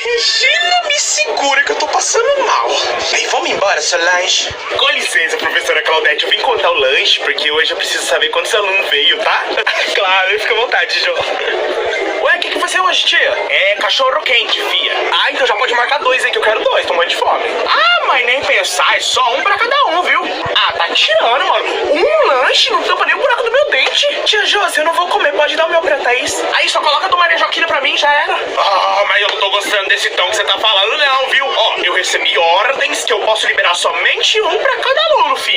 Regina, me segura que eu tô passando mal. Ei, vamos embora, Solange. Com licença, professora Claudete, eu vim contar o lanche, porque hoje eu preciso saber quantos alunos veio, tá? Claro, fica à vontade, Jô. Ué, o que vai ser hoje, tia? É cachorro quente, fia. Ah, então já pode marcar 2 aí, que eu quero 2, tô morrendo de fome. Ah, mas nem pensar, é só um pra cada um, viu? Ah, tá tirando, mano. Um lanche não tampa nem o buraco do meu dente. Tia Josi, eu não vou comer, pode dar o meu pra Thaís. Aí, só coloca a do Maria Joaquina pra mim, já era. Ah, mas eu não tô gostando desse tom que você tá falando não, viu? Ó, eu recebi ordens que eu posso liberar somente um pra cada aluno, fia.